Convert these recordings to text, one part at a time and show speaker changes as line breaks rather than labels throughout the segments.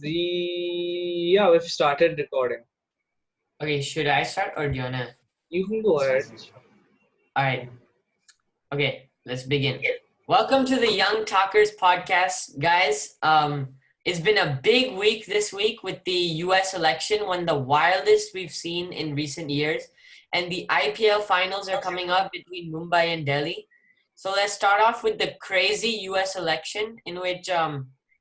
We've started recording.
Okay, should I start or do you wanna?
You can go ahead.
Alright. Okay, let's begin. Welcome to the Young Talkers podcast, guys. It's been a big week this week with the US election, one of the wildest we've seen in recent years. And the IPL finals are coming up between Mumbai and Delhi. So let's start off with the crazy US election in which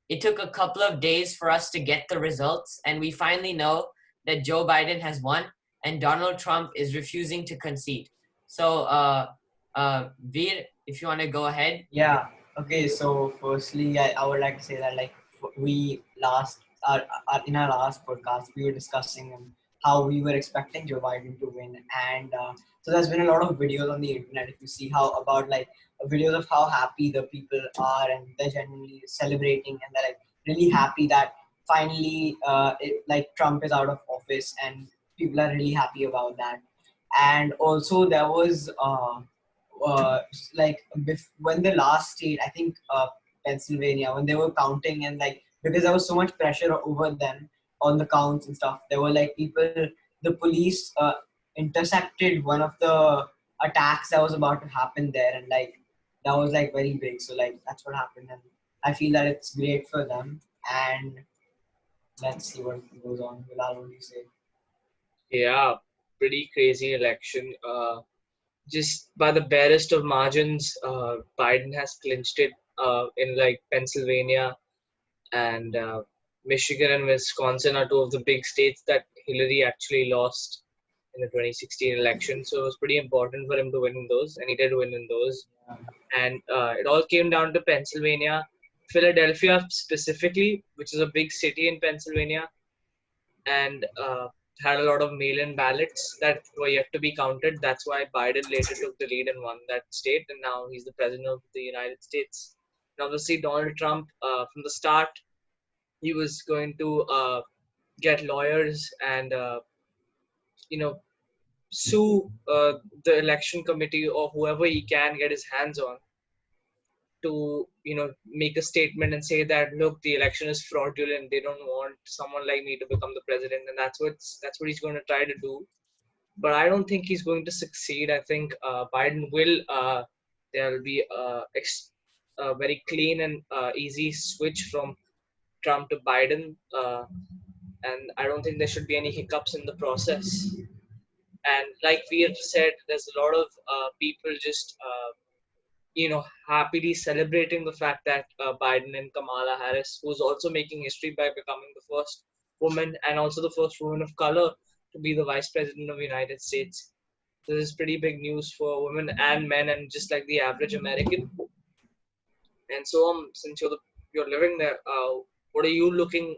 it took a couple of days for us to get the results, and we finally know that Joe Biden has won and Donald Trump is refusing to concede. So Veer, if you want to go ahead.
Yeah. Okay. So, firstly, I would like to say that we in our last podcast we were discussing how we were expecting Joe Biden to win, and so there's been a lot of videos on the internet. If you see how about videos of how happy the people are, and they're genuinely celebrating, and they're like really happy that finally Trump is out of office, and people are really happy about that. And also there was uh, when the last state, I think Pennsylvania, when they were counting, and because there was so much pressure over them on the counts and stuff, there were the police intercepted one of the attacks that was about to happen there, and that was very big. So that's what happened, and I feel that it's great for them. And let's see what goes on. Bilal, what do you say?
Yeah, pretty crazy election. Just by the barest of margins, Biden has clinched it in Pennsylvania and Michigan and Wisconsin are two of the big states that Hillary actually lost in the 2016 election. So it was pretty important for him to win in those, and he did win in those. And it all came down to Pennsylvania, Philadelphia specifically, which is a big city in Pennsylvania, and had a lot of mail-in ballots that were yet to be counted. That's why Biden later took the lead and won that state, and now he's the president of the United States. And obviously, Donald Trump, from the start, he was going to get lawyers and sue the election committee or whoever he can get his hands on to make a statement and say that, look, the election is fraudulent, they don't want someone like me to become the president, and that's what he's going to try to do. But I don't think he's going to succeed. I think Biden will there'll be a very clean and easy switch from Trump to Biden, and I don't think there should be any hiccups in the process. And like we have said, there's a lot of people just happily celebrating the fact that Biden and Kamala Harris, who's also making history by becoming the first woman and also the first woman of color to be the vice president of the United States. This is pretty big news for women and men, and just like the average American. And so, since you're living there, what are you looking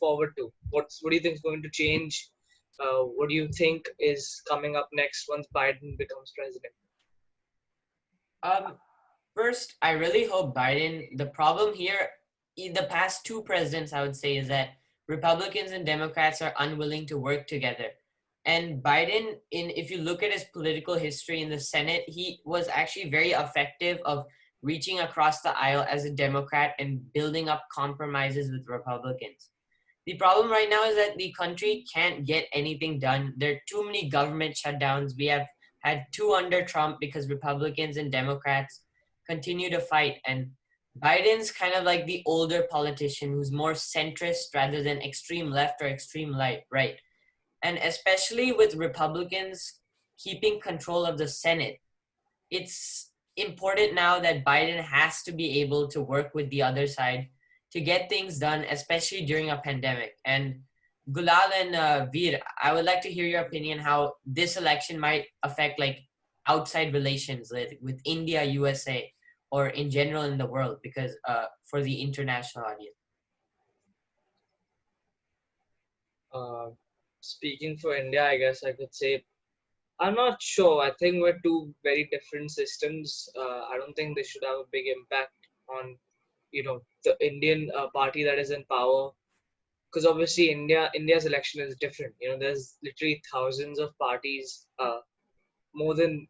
forward to? What do you think is going to change? What do you think is coming up next once Biden becomes president?
First, I really hope Biden. The problem here, in the past two presidents, I would say, is that Republicans and Democrats are unwilling to work together. And Biden, if you look at his political history in the Senate, he was actually very effective of reaching across the aisle as a Democrat and building up compromises with Republicans. The problem right now is that the country can't get anything done. There are too many government shutdowns. We have had two under Trump because Republicans and Democrats continue to fight. And Biden's kind of like the older politician who's more centrist rather than extreme left or extreme right. And especially with Republicans keeping control of the Senate, it's important now that Biden has to be able to work with the other side to get things done, especially during a pandemic. And Gulal and Veer, I would like to hear your opinion how this election might affect outside relations with India, USA, or in general in the world, because for the international audience.
Speaking for India, I guess I could say I'm not sure. I think we're two very different systems. I don't think they should have a big impact on the Indian party that is in power, because obviously India's election is different. There's literally thousands of parties, more than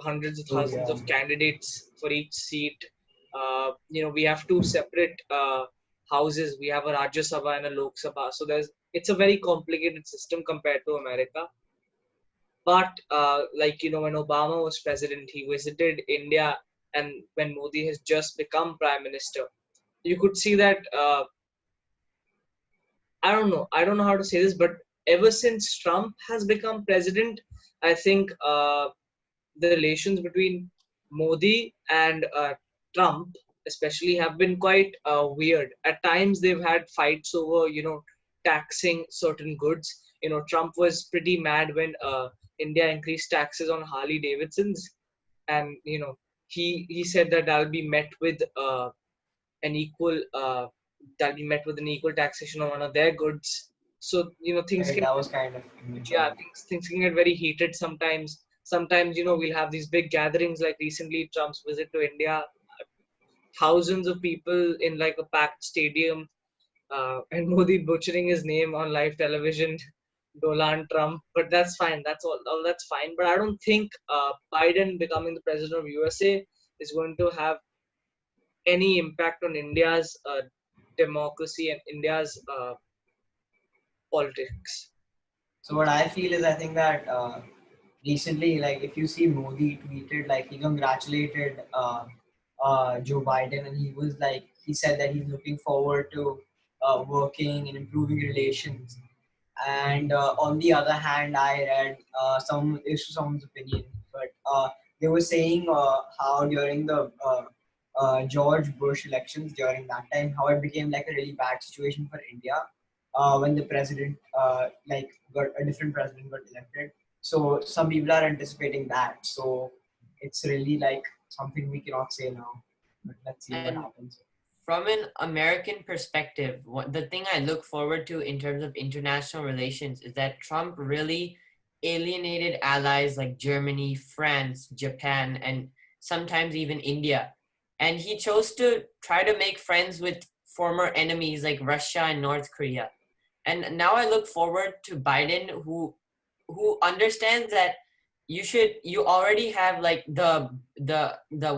hundreds of thousands of candidates for each seat. We have two separate houses. We have a Rajya Sabha and a Lok Sabha. So it's a very complicated system compared to America. But when Obama was president, he visited India, and when Modi has just become prime minister, you could see that. I don't know how to say this, but ever since Trump has become president, I think the relations between Modi and Trump, especially, have been quite weird. At times, they've had fights over, taxing certain goods. Trump was pretty mad when India increased taxes on Harley Davidsons, and he said that an equal that'll be met with an equal taxation on one of their goods. So things
Right,
can
that was kind of
yeah
immature.
things can get very heated sometimes. Sometimes we'll have these big gatherings like recently Trump's visit to India, thousands of people in like a packed stadium, and Modi butchering his name on live television, Donald Trump. But that's fine. All that's fine. But I don't think Biden becoming the president of USA is going to have any impact on India's democracy and India's politics.
So what I feel is I think that recently, like if you see Modi tweeted, like he congratulated Joe Biden, and he said that he's looking forward to working and improving relations. And on the other hand, I read someone's opinion, but they were saying how during the George Bush elections during that time, how it became like a really bad situation for India when the president got a different president got elected. So some people are anticipating that. So it's really like something we cannot say now, but let's see what
And
happens.
from an American perspective, the thing I look forward to in terms of international relations is that Trump really alienated allies like Germany, France, Japan, and sometimes even India. And he chose to try to make friends with former enemies like Russia and North Korea. And now I look forward to Biden, who understands that you already have like the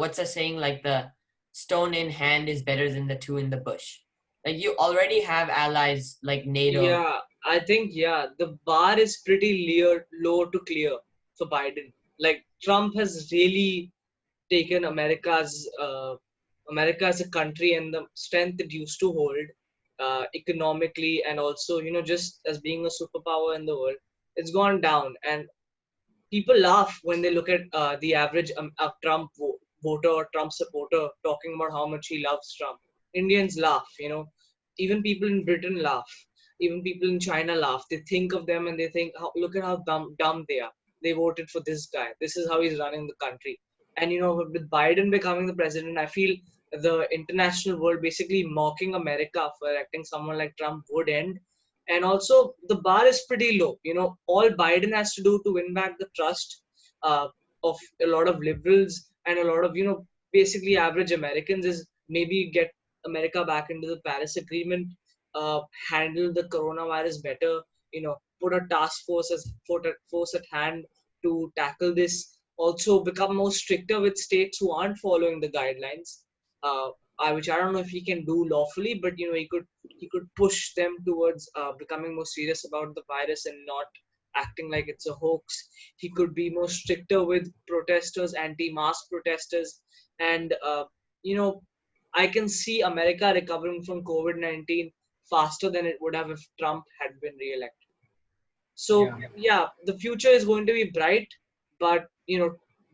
what's the saying, like the stone in hand is better than the two in the bush. Like you already have allies like NATO.
Yeah, I think the bar is pretty low to clear for Biden. Like Trump has really taken America as a country and the strength it used to hold economically, and also just as being a superpower in the world, it's gone down. And people laugh when they look at the average Trump voter or Trump supporter talking about how much he loves Trump. Indians laugh, even people in Britain laugh, even people in China laugh. They think of them and they think, look at how dumb they are. They voted for this guy. This is how he's running the country. And with Biden becoming the president, I feel the international world basically mocking America for electing someone like Trump would end. And also, the bar is pretty low. All Biden has to do to win back the trust of a lot of liberals and a lot of basically average Americans is maybe get America back into the Paris Agreement, handle the coronavirus better. Put a task force at hand to tackle this. Also, become more stricter with states who aren't following the guidelines. Which I don't know if he can do lawfully, but he could push them towards becoming more serious about the virus and not acting like it's a hoax. He could be more stricter with protesters, anti-mask protesters, and I can see America recovering from COVID-19 faster than it would have if Trump had been re-elected. So
Yeah.
yeah, the future is going to be bright, but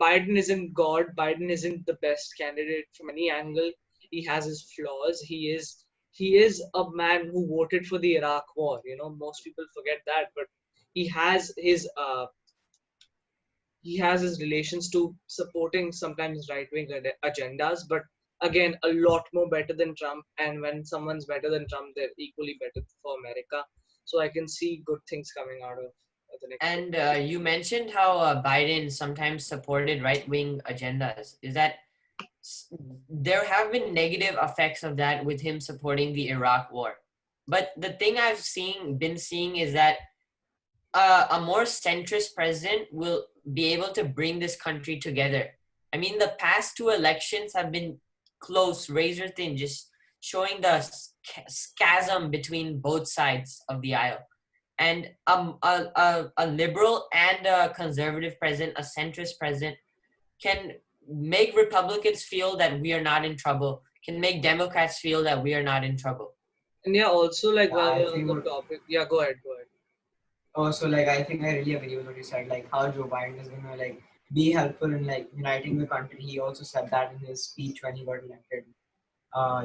Biden isn't God. Biden isn't the best candidate from any angle. He has his flaws. He is a man who voted for the Iraq War. Most people forget that, but he has his uh, he has his relations to supporting sometimes right wing agendas, but again, a lot more better than Trump. And when someone's better than Trump, they're equally better for America. So I can see good things coming out of the next
And
one.
you mentioned how Biden sometimes supported right-wing agendas. Is that there have been negative effects of that with him supporting the Iraq War. But the thing been seeing is that a more centrist president will be able to bring this country together. I mean, the past two elections have been close, razor thin, just showing the schism between both sides of the aisle. And a liberal and a conservative president, a centrist president, can make Republicans feel that we are not in trouble, can make Democrats feel that we are not in trouble.
And yeah, also like
Yeah,
while
I
we're on
think
the topic, yeah, go ahead, go ahead.
also like I think I really agree with what you said, like how Joe Biden is gonna like be helpful in like uniting the country. He also said that in his speech when he got elected.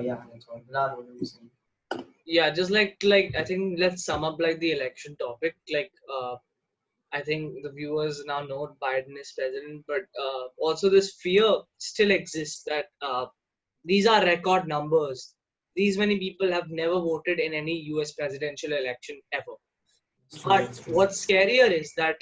Yeah, that's all. Bilal, what do you say?
Yeah, just like I think let's sum up like the election topic. Like I think the viewers now know Biden is president, but also this fear still exists that these are record numbers. These many people have never voted in any US presidential election ever.
It's true,
But
it's true.
what's scarier is that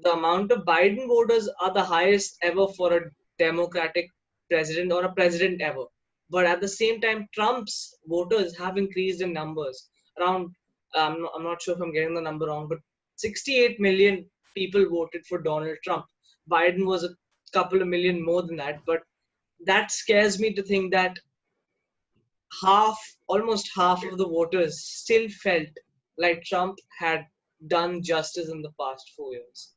the amount of Biden voters are the highest ever for a Democratic president or a president ever. But at the same time, Trump's voters have increased in numbers. Around, I'm not sure if I'm getting the number wrong, but 68 million people voted for Donald Trump. Biden was a couple of million more than that. But that scares me to think that almost half of the voters still felt like Trump had done justice in the past 4 years.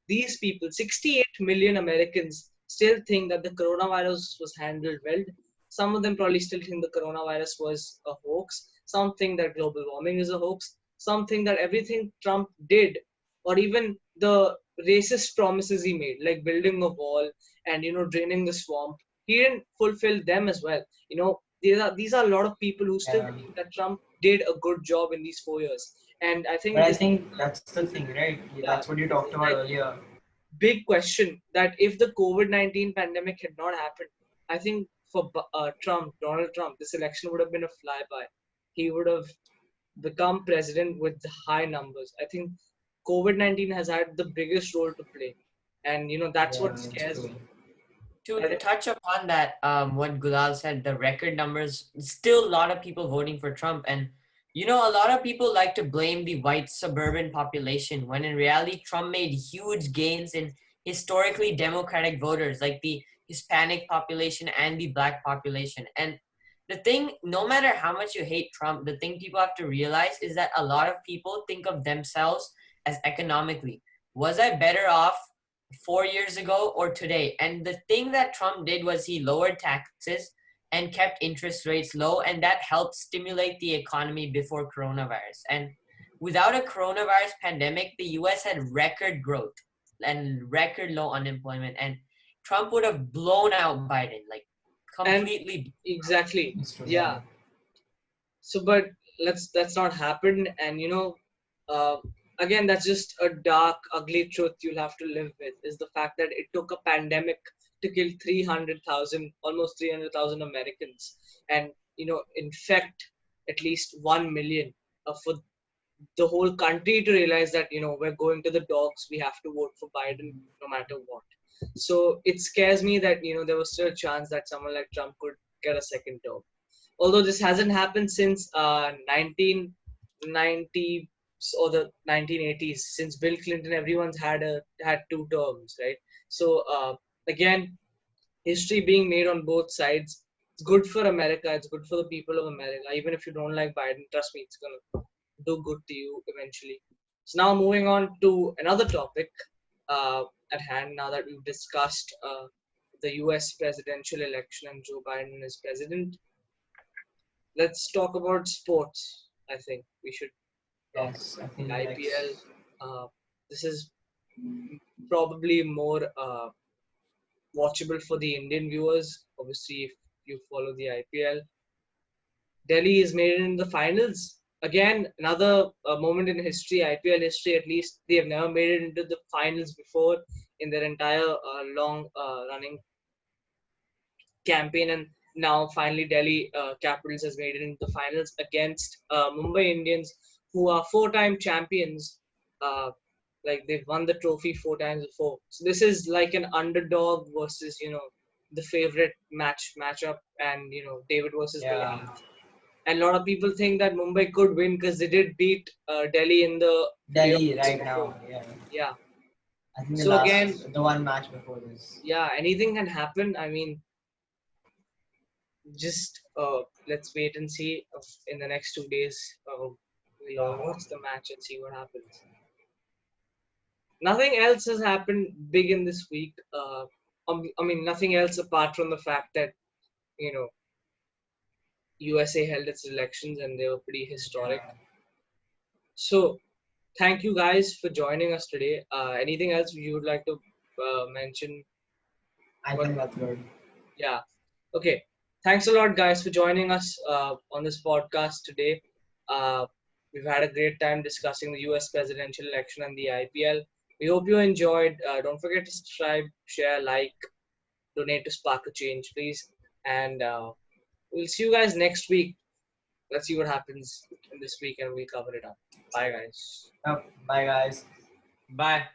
These people, 68 million Americans, still think that the coronavirus was handled well. Some of them probably still think the coronavirus was a hoax. Some think that global warming is a hoax. Some think that everything Trump did, or even the racist promises he made, like building a wall and draining the swamp, he didn't fulfill them as well. These are a lot of people who still
Yeah.
think that Trump did a good job in these 4 years. And I
But
think
I
this
think that's the thing, right?
yeah,
That's what you
this
talked
is
about
like
earlier.
big question that if the COVID-19 pandemic had not happened, I think for Donald Trump, this election would have been a flyby. He would have become president with high numbers. I think COVID-19 has had the biggest role to play. And, that's
Yeah,
what
it's
scares
true.
me.
To
I think,
touch upon that, what Gulal said, the record numbers, still a lot of people voting for Trump. And, a lot of people like to blame the white suburban population when in reality, Trump made huge gains in historically Democratic voters, like the Hispanic population and the Black population. And the thing, no matter how much you hate Trump, the thing people have to realize is that a lot of people think of themselves as economically. Was I better off 4 years ago or today? And the thing that Trump did was he lowered taxes and kept interest rates low, and that helped stimulate the economy before coronavirus. And without a coronavirus pandemic, the US had record growth and record low unemployment, and Trump would have blown out Biden, like
and
completely.
exactly,
It's true.
yeah. So, but that's not happen. And uh, again, that's just a dark, ugly truth you'll have to live with, is the fact that it took a pandemic to kill 300,000, almost 300,000 Americans, and infect at least 1 million, for the whole country to realize that we're going to the dogs. We have to vote for Biden no matter what. So it scares me that there was still a chance that someone like Trump could get a second term. Although this hasn't happened since 1990 or the 1980s, since Bill Clinton, everyone's had 2 terms, right? So again, history being made on both sides. It's good for America. It's good for the people of America. Even if you don't like Biden, trust me, it's gonna do good to you eventually. So now moving on to another topic uh, at hand. Now that we've discussed the U.S. presidential election and Joe Biden is president, let's talk about sports. I think we should talk
Yes, I
about
think
the
like
IPL. This is probably more watchable for the Indian viewers. Obviously, if you follow the IPL, Delhi is made it in the finals. Again, another moment in history, IPL history at least. They have never made it into the finals before in their entire long running campaign, and now finally Delhi Capitals has made it into the finals against Mumbai Indians, who are four-time champions. Like they've won the trophy 4 times before. So this is like an underdog versus the favorite matchup, and David versus
yeah,
Goliath. And a lot of people think that Mumbai could win because they did beat Delhi in the
Delhi
playoffs
right
before.
now. Yeah,
Yeah.
I think
So again,
the one match before this.
yeah, anything can happen. I mean, just let's wait and see in the next 2 days. We'll all watch the match and see what happens. Nothing else has happened big in this week. I mean, nothing else apart from the fact that you know USA held its elections and they were pretty historic. So, thank you guys for joining us today. Anything else you would like to mention?
I think that's good.
Yeah. Okay. Thanks a lot, guys, for joining us on this podcast today. We've had a great time discussing the US presidential election and the IPL. We hope you enjoyed. Don't forget to subscribe, share, like, donate to Spark a Change, please. And we'll see you guys next week. Let's see what happens in this week and we'll cover it up. Bye, guys.
Bye, guys.
Bye.